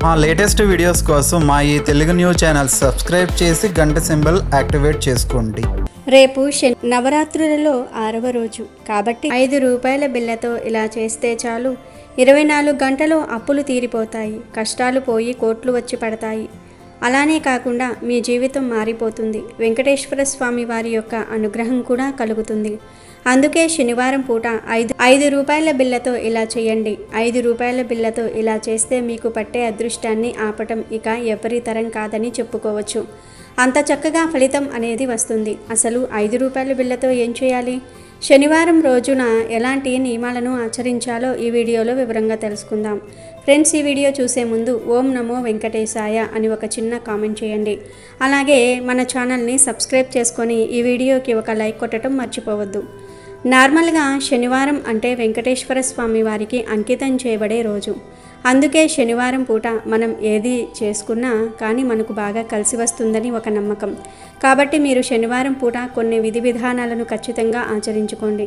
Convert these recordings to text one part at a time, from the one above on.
మా latest videos కోసం మా ఈ తెలుగు న్యూస్ ఛానల్ సబ్స్క్రైబ్ చేసి గంట సింబల్ యాక్టివేట్ చేసుకోండి. రేపు నవరాత్రులలో 6వ రోజు కాబట్టి 5 రూపాయల బిళ్ళతో ఇలా చేస్తే చాలు 24 గంటలు అప్పులు తీరిపోతాయి, కష్టాలు పోయి కోట్లు వచ్చి పడతాయి. అలానే కాకుండా మీ జీవితం మారిపోతుంది. వెంకటేశ్వర స్వామి వారి యొక్క అనుగ్రహం కూడా కలుగుతుంది. అందుకే శనివారం పూట 5 రూపాయల బిళ్ళతో ఇలా చేయండి. 5 రూపాయల బిళ్ళతో ఇలా చేస్తే మీకు పట్టే అదృష్టాన్ని ఆపటం ఇక ఎవరి తరం కాదని చెప్పుకోవచ్చు. అంత చక్కగా ఫలితం అనేది వస్తుంది. అసలు 5 రూపాయల బిళ్ళతో ఏం చేయాలి, శనివారం రోజున ఎలాంటి నియమాలను ఆచరించాలో ఈ వీడియోలో వివరంగా తెలుసుకుందాం. ఫ్రెండ్స్, ఈ వీడియో చూసే ముందు ఓం నమో వెంకటేశాయ అని ఒక చిన్న కామెంట్ చేయండి. అలాగే మన ఛానల్ని సబ్స్క్రైబ్ చేసుకొని ఈ వీడియోకి ఒక లైక్ కొట్టడం మర్చిపోవద్దు. నార్మల్గా శనివారం అంటే వెంకటేశ్వర స్వామి వారికి అంకితం చేయబడే రోజు. అందుకే శనివారం పూట మనం ఏది చేసుకున్నా కానీ మనకు బాగా కలిసి వస్తుందని ఒక నమ్మకం. కాబట్టి మీరు శనివారం పూట కొన్ని విధి విధానాలను ఖచ్చితంగా ఆచరించుకోండి.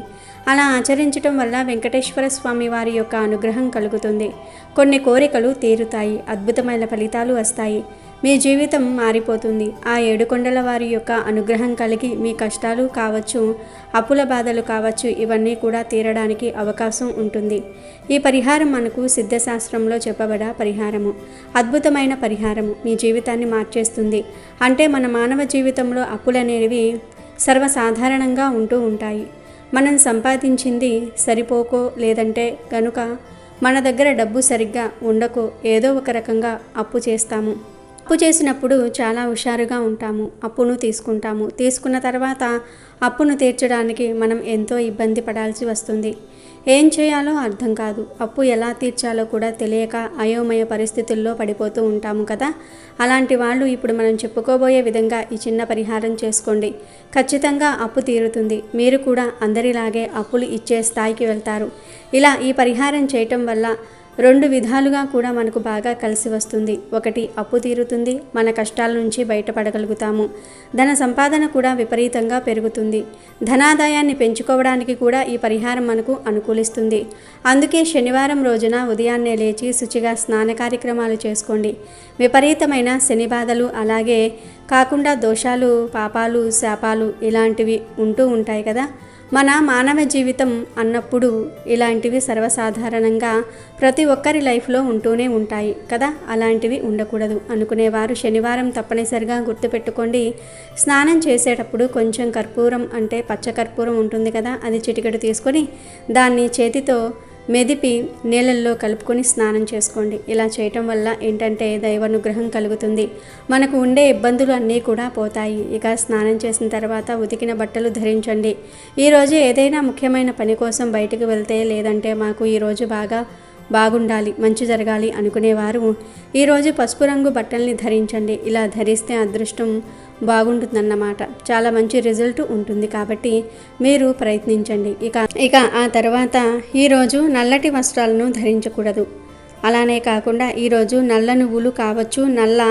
అలా ఆచరించడం వల్ల వెంకటేశ్వర స్వామి వారి యొక్క అనుగ్రహం కలుగుతుంది. కొన్ని కోరికలు తీరుతాయి, అద్భుతమైన ఫలితాలు వస్తాయి, మీ జీవితం మారిపోతుంది. ఆ 7 కొండల వారి యొక్క అనుగ్రహం కలిగి మీ కష్టాలు కావచ్చు, అప్పుల బాధలు కావచ్చు, ఇవన్నీ కూడా తీరడానికి అవకాశం ఉంటుంది. ఈ పరిహారం మనకు సిద్ధశాస్త్రంలో చెప్పబడ పరిహారము, అద్భుతమైన పరిహారము, మీ జీవితాన్ని మార్చేస్తుంది. అంటే మన మానవ జీవితంలో అప్పులు అనేవి సర్వసాధారణంగా ఉంటూ ఉంటాయి. మనం సంపాదించింది సరిపోకో లేదంటే కనుక మన దగ్గర డబ్బు సరిగ్గా ఉండకో ఏదో ఒక రకంగా అప్పు చేస్తాము. అప్పు చేసినప్పుడు చాలా హుషారుగా ఉంటాము, అప్పును తీసుకుంటాము. తీసుకున్న తర్వాత అప్పును తీర్చడానికి మనం ఎంతో ఇబ్బంది పడాల్సి వస్తుంది. ఏం చేయాలో అర్థం కాదు, అప్పు ఎలా తీర్చాలో కూడా తెలియక అయోమయ పరిస్థితుల్లో పడిపోతూ ఉంటాము కదా. అలాంటి వాళ్ళు ఇప్పుడు మనం చెప్పుకోబోయే విధంగా ఈ చిన్న పరిహారం చేసుకోండి. ఖచ్చితంగా అప్పు తీరుతుంది. మీరు కూడా అందరిలాగే అప్పులు ఇచ్చే స్థాయికి వెళ్తారు. ఇలా ఈ పరిహారం చేయటం వల్ల 2 విధాలుగా కూడా మనకు బాగా కలిసి వస్తుంది. ఒకటి, అప్పు తీరుతుంది, మన కష్టాల నుంచి బయటపడగలుగుతాము. ధన సంపాదన కూడా విపరీతంగా పెరుగుతుంది. ధనాదాయాన్ని పెంచుకోవడానికి కూడా ఈ పరిహారం మనకు అనుకూలిస్తుంది. అందుకే శనివారం రోజున ఉదయాన్నే లేచి శుచిగా స్నాన కార్యక్రమాలు చేసుకోండి. విపరీతమైన శని బాధలు అలాగే కాకుండా దోషాలు, పాపాలు, శాపాలు ఇలాంటివి ఉంటూ ఉంటాయి కదా. మన మానవ జీవితం అన్నప్పుడు ఇలాంటివి సర్వసాధారణంగా ప్రతి ఒక్కరి లైఫ్లో ఉంటూనే ఉంటాయి కదా. అలాంటివి ఉండకూడదు అనుకునేవారు శనివారం తప్పనిసరిగా గుర్తుపెట్టుకోండి. స్నానం చేసేటప్పుడు కొంచెం కర్పూరం అంటే పచ్చ కర్పూరం ఉంటుంది కదా, అది చిటికెడు తీసుకొని దాన్ని చేతితో మెదిపి నీళ్ళల్లో కలుపుకొని స్నానం చేసుకోండి. ఇలా చేయటం వల్ల ఏంటంటే దైవానుగ్రహం కలుగుతుంది. మనకు ఉండే ఇబ్బందులు అన్నీ కూడా పోతాయి. ఇక స్నానం చేసిన తర్వాత ఉతికిన బట్టలు ధరించండి. ఈరోజు ఏదైనా ముఖ్యమైన పని కోసం బయటకు వెళ్తే లేదంటే మాకు ఈరోజు బాగుండాలి, మంచి జరగాలి అనుకునేవారు ఈరోజు పసుపు రంగు బట్టల్ని ధరించండి. ఇలా ధరిస్తే అదృష్టం బాగుంటుందన్నమాట. చాలా మంచి రిజల్ట్ ఉంటుంది. కాబట్టి మీరు ప్రయత్నించండి. ఇక ఆ తర్వాత ఈరోజు నల్లటి వస్త్రాలను ధరించకూడదు. అలానే కాకుండా ఈరోజు నల్ల నువ్వులు కావచ్చు, నల్ల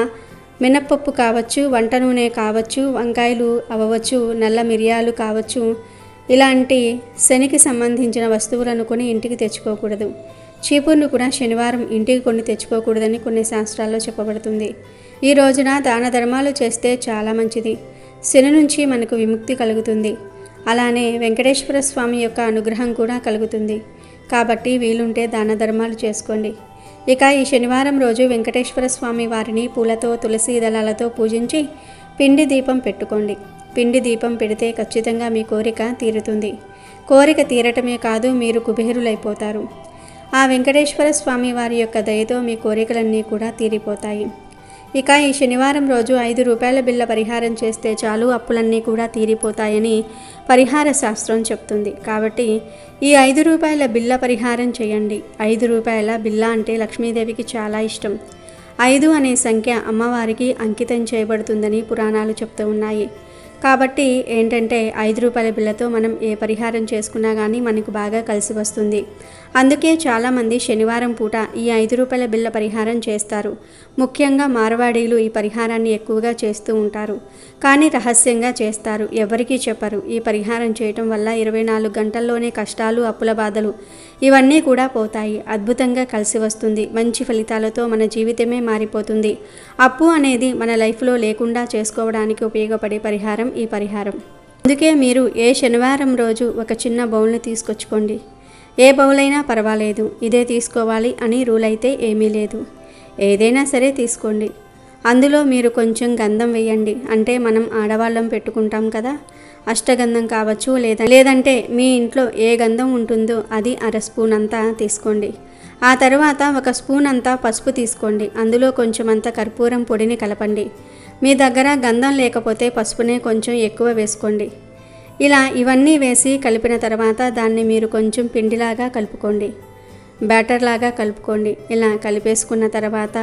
మినప్పప్పు కావచ్చు, వంట నూనె కావచ్చు, వంకాయలు అవ్వచ్చు, నల్ల మిరియాలు కావచ్చు, ఇలాంటి శనికి సంబంధించిన వస్తువులను కొని ఇంటికి తెచ్చుకోకూడదు. చీపుర్ను కూడా శనివారం ఇంటికి కొన్ని తెచ్చుకోకూడదని కొన్ని శాస్త్రాల్లో చెప్పబడుతుంది. ఈ రోజున దాన ధర్మాలు చేస్తే చాలా మంచిది. శని నుంచి మనకు విముక్తి కలుగుతుంది. అలానే వెంకటేశ్వర స్వామి యొక్క అనుగ్రహం కూడా కలుగుతుంది. కాబట్టి వీలుంటే దాన ధర్మాలు చేసుకోండి. ఇక ఈ శనివారం రోజు వెంకటేశ్వర స్వామి వారిని పూలతో, తులసి దళాలతో పూజించి పిండి దీపం పెట్టుకోండి. పిండి దీపం పెడితే ఖచ్చితంగా మీ కోరిక తీరుతుంది. కోరిక తీరటమే కాదు, మీరు కుబేరులైపోతారు. ఆ వెంకటేశ్వర స్వామి వారి యొక్క దయతో మీ కోరికలన్నీ కూడా తీరిపోతాయి. ఇక ఈ శనివారం రోజు 5 రూపాయల బిళ్ళ పరిహారం చేస్తే చాలు అప్పులన్నీ కూడా తీరిపోతాయని పరిహార శాస్త్రం చెప్తుంది. కాబట్టి ఈ 5 రూపాయల బిళ్ళ పరిహారం చేయండి. 5 రూపాయల బిళ్ళ అంటే లక్ష్మీదేవికి చాలా ఇష్టం. 5 అనే సంఖ్య అమ్మవారికి అంకితం చేయబడుతుందని పురాణాలు చెప్తూ ఉన్నాయి. కాబట్టి ఏంటంటే 5 రూపాయల బిళ్ళతో మనం ఏ పరిహారం చేసుకున్నా కానీ మనకు బాగా కలిసి వస్తుంది. అందుకే చాలామంది శనివారం పూట ఈ 5 రూపాయల బిళ్ళ పరిహారం చేస్తారు. ముఖ్యంగా మార్వాడీలు ఈ పరిహారాన్ని ఎక్కువగా చేస్తూ ఉంటారు. కానీ రహస్యంగా చేస్తారు, ఎవరికీ చెప్పరు. ఈ పరిహారం చేయటం వల్ల 24 గంటల్లోనే కష్టాలు, అప్పుల బాధలు ఇవన్నీ కూడా పోతాయి. అద్భుతంగా కలిసి వస్తుంది. మంచి ఫలితాలతో మన జీవితమే మారిపోతుంది. అప్పు అనేది మన లైఫ్లో లేకుండా చేసుకోవడానికి ఉపయోగపడే పరిహారం ఈ పరిహారం. అందుకే మీరు ఏ శనివారం రోజు ఒక చిన్న బౌల్ని తీసుకొచ్చుకోండి. ఏ బౌల్ అయినా పర్వాలేదు, ఇదే తీసుకోవాలి అని రూల్ అయితే ఏమీ లేదు. ఏదైనా సరే తీసుకోండి. అందులో మీరు కొంచెం గంధం వేయండి. అంటే మనం ఆడవాళ్ళం పెట్టుకుంటాం కదా, అష్టగంధం కావచ్చు, లేదంటే మీ ఇంట్లో ఏ గంధం ఉంటుందో అది 1/2 స్పూన్ అంతా తీసుకోండి. ఆ తర్వాత 1 స్పూన్ అంతా పసుపు తీసుకోండి. అందులో కొంచెం అంత కర్పూరం పొడిని కలపండి. మీ దగ్గర గంధం లేకపోతే పసుపునే కొంచెం ఎక్కువ వేసుకోండి. ఇలా ఇవన్నీ వేసి కలిపిన తర్వాత దాన్ని మీరు కొంచెం పిండిలాగా కలుపుకోండి, బ్యాటర్ లాగా కలుపుకోండి. ఇలా కలిపేసుకున్న తర్వాత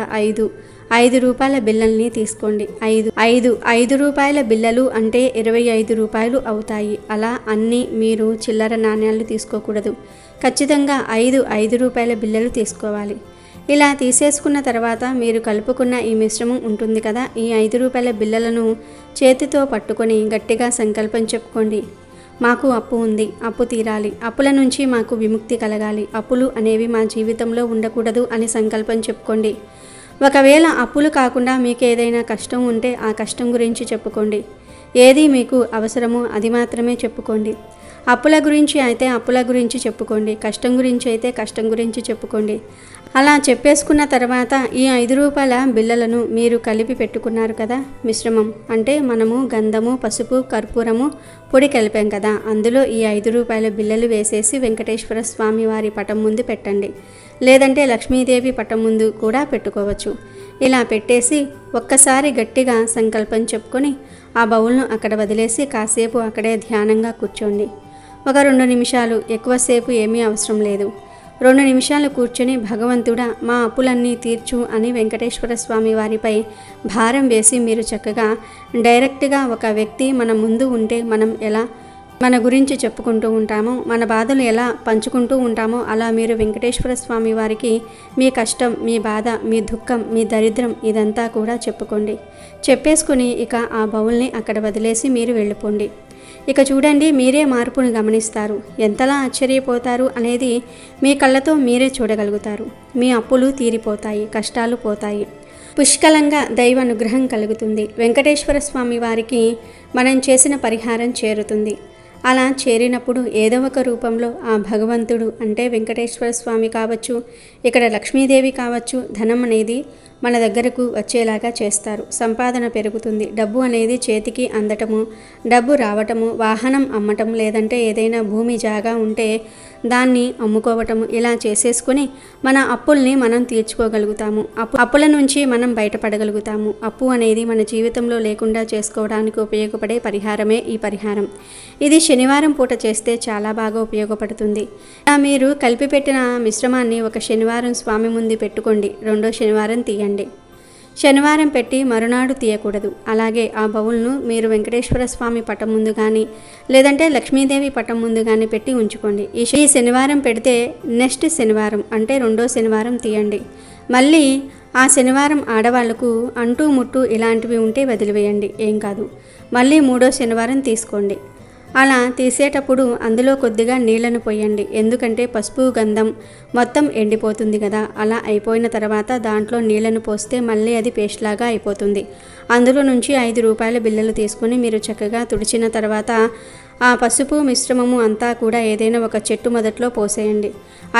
5 రూపాయల బిళ్ళల్ని తీసుకోండి. 5 రూపాయల బిళ్ళలు అంటే 25 రూపాయలు అవుతాయి. అలా అన్నీ మీరు చిల్లర నాణ్యాలు తీసుకోకూడదు. ఖచ్చితంగా 5 రూపాయల బిళ్ళలు తీసుకోవాలి. ఇలా తీసేసుకున్న తర్వాత మీరు కలుపుకున్న ఈ మిశ్రమం ఉంటుంది కదా, ఈ 5 రూపాయల బిళ్ళలను చేతితో పట్టుకొని గట్టిగా సంకల్పం చెప్పుకోండి. మాకు అప్పు ఉంది, అప్పు తీరాలి, అప్పుల నుంచి మాకు విముక్తి కలగాలి, అప్పులు అనేవి మా జీవితంలో ఉండకూడదు అని సంకల్పం చెప్పుకోండి. ఒకవేళ అప్పులు కాకుండా మీకు ఏదైనా కష్టం ఉంటే ఆ కష్టం గురించి చెప్పుకోండి. ఏది మీకు అవసరమో అది మాత్రమే చెప్పుకోండి. అప్పుల గురించి అయితే అప్పుల గురించి చెప్పుకోండి, కష్టం గురించి అయితే కష్టం గురించి చెప్పుకోండి. అలా చెప్పేసుకున్న తర్వాత ఈ 5 రూపాయల బిళ్ళలను మీరు కలిపి పెట్టుకున్నారు కదా మిశ్రమం, అంటే మనము గంధము, పసుపు, కర్పూరము పొడి కలిపాం కదా, అందులో ఈ 5 రూపాయల బిళ్ళలు వేసేసి వెంకటేశ్వర స్వామి వారి పటం ముందు పెట్టండి. లేదంటే లక్ష్మీదేవి పటం ముందు కూడా పెట్టుకోవచ్చు. ఇలా పెట్టేసి ఒక్కసారి గట్టిగా సంకల్పం చెప్పుకొని ఆ బౌల్ను అక్కడ వదిలేసి కాసేపు అక్కడే ధ్యానంగా కూర్చోండి. ఒక 2 నిమిషాలు, ఎక్కువసేపు ఏమీ అవసరం లేదు. 2 నిమిషాలు కూర్చొని భగవంతుడా మా అప్పులన్నీ తీర్చు అని వెంకటేశ్వర స్వామి వారిపై భారం వేసి మీరు చక్కగా డైరెక్ట్గా ఒక వ్యక్తి మన ముందు ఉంటే మనం ఎలా మన గురించి చెప్పుకుంటూ ఉంటామో, మన బాధలు ఎలా పంచుకుంటూ ఉంటామో అలా మీరు వెంకటేశ్వర స్వామి వారికి మీ కష్టం, మీ బాధ, మీ దుఃఖం, మీ దరిద్రం ఇదంతా కూడా చెప్పుకోండి. చెప్పేసుకుని ఇక ఆ బౌల్ని అక్కడ వదిలేసి మీరు వెళ్ళిపోండి. ఇక చూడండి, మీరే మార్పును గమనిస్తారు. ఎంతలా ఆశ్చర్యపోతారు అనేది మీ కళ్ళతో మీరే చూడగలుగుతారు. మీ అప్పులు తీరిపోతాయి, కష్టాలు పోతాయి, పుష్కలంగా దైవ అనుగ్రహం కలుగుతుంది. వెంకటేశ్వర స్వామి వారికి మనం చేసిన పరిహారం చేరుతుంది. అలా చేరినప్పుడు ఏదో ఒక రూపంలో ఆ భగవంతుడు అంటే వెంకటేశ్వర స్వామి కావచ్చు, ఇక్కడ లక్ష్మీదేవి కావచ్చు, ధనం అనేది మన దగ్గరకు వచ్చేలాగా చేస్తారు. సంపాదన పెరుగుతుంది. డబ్బు అనేది చేతికి అందటము, డబ్బు రావటము, వాహనం అమ్మటం, లేదంటే ఏదైనా భూమి జాగా ఉంటే దాన్ని అమ్ముకోవటము, ఇలా చేసేసుకుని మన అప్పుల్ని మనం తీర్చుకోగలుగుతాము. అప్పుల నుంచి మనం బయటపడగలుగుతాము. అప్పు అనేది మన జీవితంలో లేకుండా చేసుకోవడానికి ఉపయోగపడే పరిహారమే ఈ పరిహారం. ఇది శనివారం పూట చేస్తే చాలా బాగా ఉపయోగపడుతుంది. మీరు కలిపి పెట్టిన మిశ్రమాన్ని ఒక శనివారం స్వామి ముందు పెట్టుకోండి. 2వ శనివారం తీయండి. శనివారం పెట్టి మరునాడు తీయకూడదు. అలాగే ఆ బౌల్ను మీరు వెంకటేశ్వర స్వామి పటం ముందు కానీ లేదంటే లక్ష్మీదేవి పటం ముందు కానీ పెట్టి ఉంచుకోండి. ఈ శనివారం పెడితే నెక్స్ట్ శనివారం అంటే 2వ శనివారం తీయండి. మళ్ళీ ఆ శనివారం ఆడవాళ్లకు అంటూ ముట్టు ఇలాంటివి ఉంటే వదిలివేయండి, ఏం కాదు. మళ్ళీ 3వ శనివారం తీసుకోండి. అలా తీసేటప్పుడు అందులో కొద్దిగా నీళ్లను పోయండి. ఎందుకంటే పసుపు, గంధం మొత్తం ఎండిపోతుంది కదా. అలా అయిపోయిన తర్వాత దాంట్లో నీళ్లను పోస్తే మళ్ళీ అది పేస్ట్ లాగా అయిపోతుంది. అందులో నుంచి 5 రూపాయల బిళ్ళలు తీసుకొని మీరు చక్కగా తుడిచిన తర్వాత ఆ పసుపు మిశ్రమము అంతా కూడా ఏదైనా ఒక చెట్టు మొదట్లో పోసేయండి.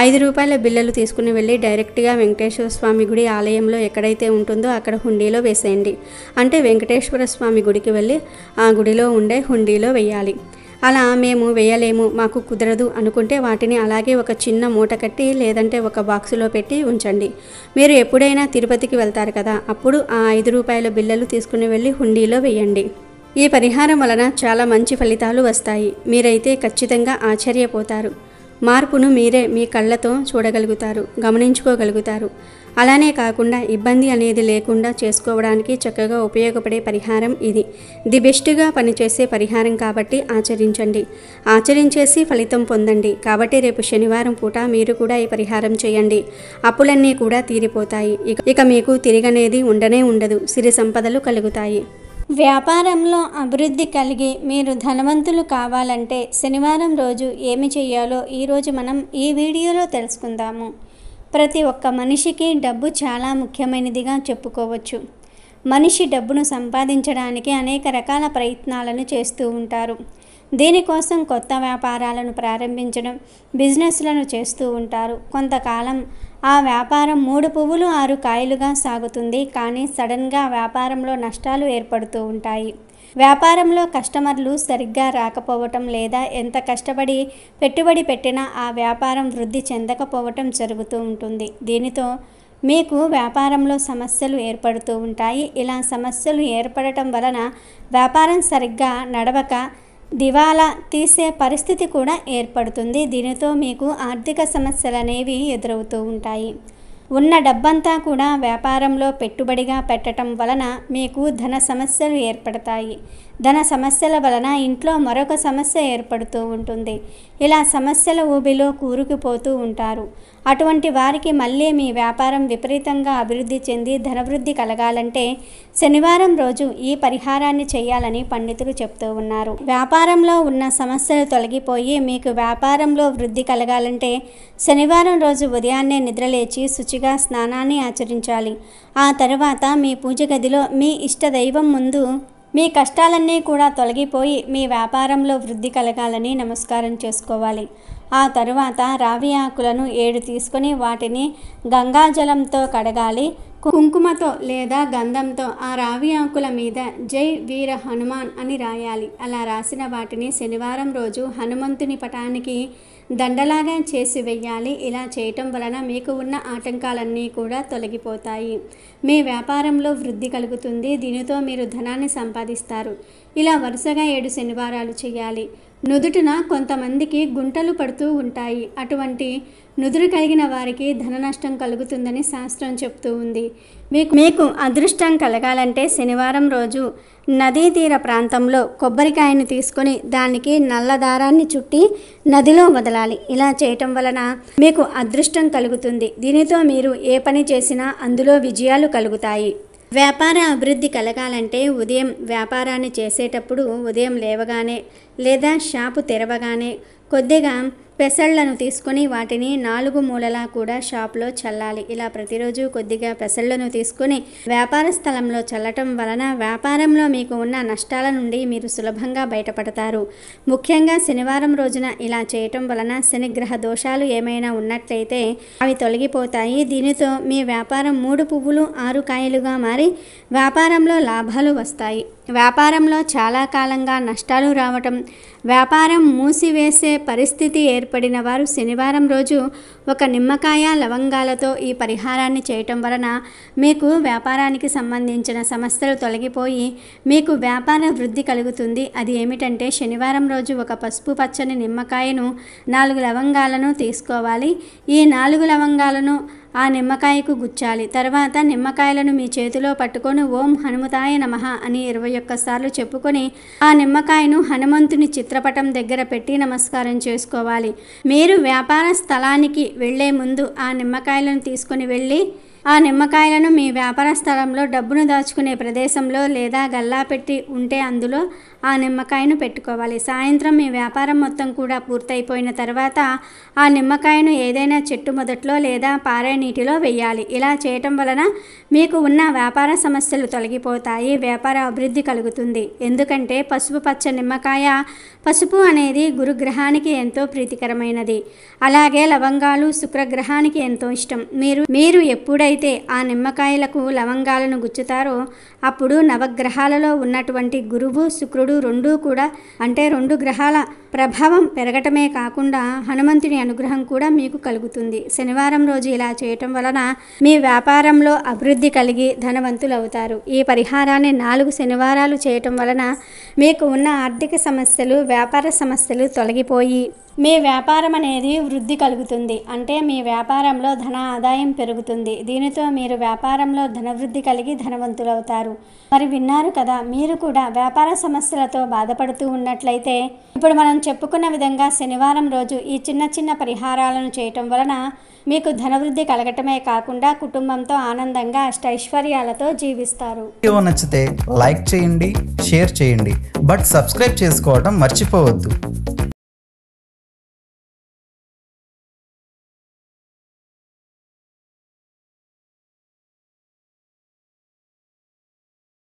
5 రూపాయల బిళ్ళలు తీసుకుని వెళ్ళి డైరెక్ట్గా వెంకటేశ్వర స్వామి గుడి ఆలయంలో ఎక్కడైతే ఉంటుందో అక్కడ హుండీలో వేసేయండి. అంటే వెంకటేశ్వర స్వామి గుడికి వెళ్ళి ఆ గుడిలో ఉండే హుండీలో వేయాలి. అలా మేము వేయలేము, మాకు కుదరదు అనుకుంటే వాటిని అలాగే ఒక చిన్న మూట కట్టి లేదంటే ఒక బాక్సులో పెట్టి ఉంచండి. మీరు ఎప్పుడైనా తిరుపతికి వెళ్తారు కదా, అప్పుడు ఆ 5 రూపాయల బిళ్ళలు తీసుకుని వెళ్ళి హుండీలో వేయండి. ఈ పరిహారం వలన చాలా మంచి ఫలితాలు వస్తాయి. మీరైతే ఖచ్చితంగా ఆశ్చర్యపోతారు. మార్పును మీరే మీ కళ్ళతో చూడగలుగుతారు, గమనించుకోగలుగుతారు. అలానే కాకుండా ఇబ్బంది అనేది లేకుండా చేసుకోవడానికి చక్కగా ఉపయోగపడే పరిహారం ఇది. ది బెస్ట్గా పనిచేసే పరిహారం కాబట్టి ఆచరించండి. ఆచరించేసి ఫలితం పొందండి. కాబట్టి రేపు శనివారం పూట మీరు కూడా ఈ పరిహారం చేయండి. అప్పులన్నీ కూడా తీరిపోతాయి. ఇక మీకు తిరిగనేది ఉండనే ఉండదు. సిరి సంపదలు కలుగుతాయి. వ్యాపారంలో అభివృద్ధి కలిగి మీరు ధనవంతులు కావాలంటే శనివారం రోజు ఏమి చేయాలో ఈరోజు మనం ఈ వీడియోలో తెలుసుకుందాము. ప్రతి ఒక్క మనిషికి డబ్బు చాలా ముఖ్యమైనదిగా చెప్పుకోవచ్చు. మనిషి డబ్బును సంపాదించడానికి అనేక రకాల ప్రయత్నాలను చేస్తూ ఉంటారు. దీనికోసం కొత్త వ్యాపారాలను ప్రారంభించడం, బిజినెస్లను చేస్తూ ఉంటారు. కొంతకాలం ఆ వ్యాపారం 3 పువ్వులు 6 కాయలుగా సాగుతుంది. కానీ సడన్గా వ్యాపారంలో నష్టాలు ఏర్పడుతూ ఉంటాయి. వ్యాపారంలో కస్టమర్లు సరిగ్గా రాకపోవటం లేదా ఎంత కష్టపడి పెట్టుబడి పెట్టినా ఆ వ్యాపారం వృద్ధి చెందకపోవటం జరుగుతూ ఉంటుంది. దీనితో మీకు వ్యాపారంలో సమస్యలు ఏర్పడుతూ ఉంటాయి. ఇలా సమస్యలు ఏర్పడటం వలన వ్యాపారం సరిగ్గా నడవక దివాలా తీసే పరిస్థితి కూడా ఏర్పడుతుంది. దీనితో మీకు ఆర్థిక సమస్యలు అనేవి ఎదురవుతూ ఉంటాయి. ఉన్న డబ్బంతా కూడా వ్యాపారంలో పెట్టుబడిగా పెట్టడం వలన మీకు ధన సమస్యలు ఏర్పడతాయి. ధన సమస్యల వలన ఇంట్లో మరొక సమస్య ఏర్పడుతూ ఉంటుంది. ఇలా సమస్యల ఊబిలో కూరుకుపోతూ ఉంటారు. అటువంటి వారికి మళ్ళీ మీ వ్యాపారం విపరీతంగా అభివృద్ధి చెంది ధనవృద్ధి కలగాలంటే శనివారం రోజు ఈ పరిహారాన్ని చేయాలని పండితులు చెప్తూ ఉన్నారు. వ్యాపారంలో ఉన్న సమస్యలు తొలగిపోయి మీకు వ్యాపారంలో వృద్ధి కలగాలంటే శనివారం రోజు ఉదయాన్నే నిద్రలేచి శుచిగా స్నానాన్ని ఆచరించాలి. ఆ తర్వాత మీ పూజ గదిలో మీ ఇష్ట దైవం ముందు మీ కష్టాలన్నీ కూడా తొలగిపోయి మీ వ్యాపారంలో వృద్ధి కలగాలని నమస్కారం చేసుకోవాలి. ఆ తరువాత రావి ఆకులను 7 తీసుకొని వాటిని గంగాజలంతో కడగాలి. కుంకుమతో లేదా గంధంతో ఆ రావి ఆకుల మీద జై వీర హనుమాన్ అని రాయాలి. అలా రాసిన వాటిని శనివారం రోజు హనుమంతుని పటానికి దండలాగా చేసి వెయ్యాలి. ఇలా చేయటం వలన మీకు ఉన్న ఆటంకాలన్నీ కూడా తొలగిపోతాయి. మీ వ్యాపారంలో వృద్ధి కలుగుతుంది. దీనితో మీరు ధనాన్ని సంపాదిస్తారు. ఇలా వరుసగా 7 శనివారాలు చేయాలి. నుదుటిన కొంతమందికి గుంటలు పడుతూ ఉంటాయి. అటువంటి నుదురు కలిగిన వారికి ధన నష్టం కలుగుతుందని శాస్త్రం చెప్తూ ఉంది. మీకు అదృష్టం కలగాలంటే శనివారం రోజు నదీ తీర ప్రాంతంలో కొబ్బరికాయను తీసుకొని దానికి నల్ల దారాన్ని చుట్టి నదిలో వదలాలి. ఇలా చేయటం వలన మీకు అదృష్టం కలుగుతుంది. దీనితో మీరు ఏ పని చేసినా అందులో విజయాలు కలుగుతాయి. వ్యాపార అభివృద్ధి కలగాలంటే ఉదయం వ్యాపారాన్ని చేసేటప్పుడు ఉదయం లేవగానే లేదా షాపు తెరవగానే కొద్దిగా పెసళ్లను తీసుకొని వాటిని 4 మూలలా కూడా షాప్లో చల్లాలి. ఇలా ప్రతిరోజు కొద్దిగా పెసళ్లను తీసుకొని వ్యాపార స్థలంలో చల్లటం వలన వ్యాపారంలో మీకు ఉన్న నష్టాల నుండి మీరు సులభంగా బయటపడతారు. ముఖ్యంగా శనివారం రోజున ఇలా చేయటం వలన శనిగ్రహ దోషాలు ఏమైనా ఉన్నట్లయితే అవి తొలగిపోతాయి. దీనితో మీ వ్యాపారం 3 పువ్వులు 6 కాయలుగా మారి వ్యాపారంలో లాభాలు వస్తాయి. వ్యాపారంలో చాలా కాలంగా నష్టాలు రావటం, వ్యాపారం మూసివేసే పరిస్థితి ఏర్పడిన వారు శనివారం రోజు ఒక నిమ్మకాయ లవంగాలతో ఈ పరిహారాన్ని చేయటం వలన మీకు వ్యాపారానికి సంబంధించిన సమస్యలు తొలగిపోయి మీకు వ్యాపార వృద్ధి కలుగుతుంది. అది ఏమిటంటే శనివారం రోజు ఒక పసుపు పచ్చని నిమ్మకాయను 4 లవంగాలను తీసుకోవాలి. ఈ 4 లవంగాలను ఆ నిమ్మకాయకు గుచ్చాలి. తర్వాత నిమ్మకాయలను మీ చేతిలో పట్టుకొని ఓం హనుమతాయ నమః అని 21 సార్లు చెప్పుకొని ఆ నిమ్మకాయను హనుమంతుని చిత్రపటం దగ్గర పెట్టి నమస్కారం చేసుకోవాలి. మీరు వ్యాపార స్థలానికి వెళ్లే ముందు ఆ నిమ్మకాయలను తీసుకొని వెళ్ళి ఆ నిమ్మకాయలను మీ వ్యాపార స్థలంలో డబ్బును దాచుకునే ప్రదేశంలో లేదా గల్లా పెట్టి ఉంటే అందులో ఆ నిమ్మకాయను పెట్టుకోవాలి. సాయంత్రం మీ వ్యాపారం మొత్తం కూడా పూర్తయిపోయిన తర్వాత ఆ నిమ్మకాయను ఏదైనా చెట్టు మొదట్లో లేదా పారే నీటిలో వేయాలి. ఇలా చేయటం వలన మీకు ఉన్న వ్యాపార సమస్యలు తొలగిపోతాయి. వ్యాపార అభివృద్ధి కలుగుతుంది. ఎందుకంటే పసుపు పచ్చ నిమ్మకాయ, పసుపు అనేది గురుగ్రహానికి ఎంతో ప్రీతికరమైనది. అలాగే లవంగాలు శుక్రగ్రహానికి ఎంతో ఇష్టం. మీరు ఎప్పుడైతే ఆ నిమ్మకాయలకు లవంగాలను గుచ్చుతారో అప్పుడు నవగ్రహాలలో ఉన్నటువంటి గురువు శుక్రుడు రెండూ కూడా అంటే 2 గ్రహాల ప్రభావం పెరగటమే కాకుండా హనుమంతుని అనుగ్రహం కూడా మీకు కలుగుతుంది. శనివారం రోజు ఇలా చేయటం వలన మీ వ్యాపారంలో అభివృద్ధి కలిగి ధనవంతులు అవుతారు. ఈ పరిహారాన్ని 4 శనివారాలు చేయటం వలన మీకు ఉన్న ఆర్థిక సమస్యలు, వ్యాపార సమస్యలు తొలగిపోయి మీ వ్యాపారం అనేది వృద్ధి కలుగుతుంది. అంటే మీ వ్యాపారంలో ధన ఆదాయం పెరుగుతుంది. దీనితో మీరు వ్యాపారంలో ధనవృద్ధి కలిగి ధనవంతులవుతారు. మరి విన్నారు కదా, మీరు కూడా వ్యాపార సమస్యలతో బాధపడుతూ ఉన్నట్లయితే ఇప్పుడు మనం చెప్పుకున్న విధంగా శనివారం రోజు ఈ చిన్న చిన్న పరిహారాలను చేయటం వలన మీకు ధనవృద్ధి కలగటమే కాకుండా కుటుంబంతో ఆనందంగా అష్టైశ్వర్యాలతో జీవిస్తారు. వీడియో నచ్చితే లైక్ చేయండి, షేర్ చేయండి, బట్ సబ్స్క్రైబ్ చేసుకోవడం మర్చిపోవద్దు.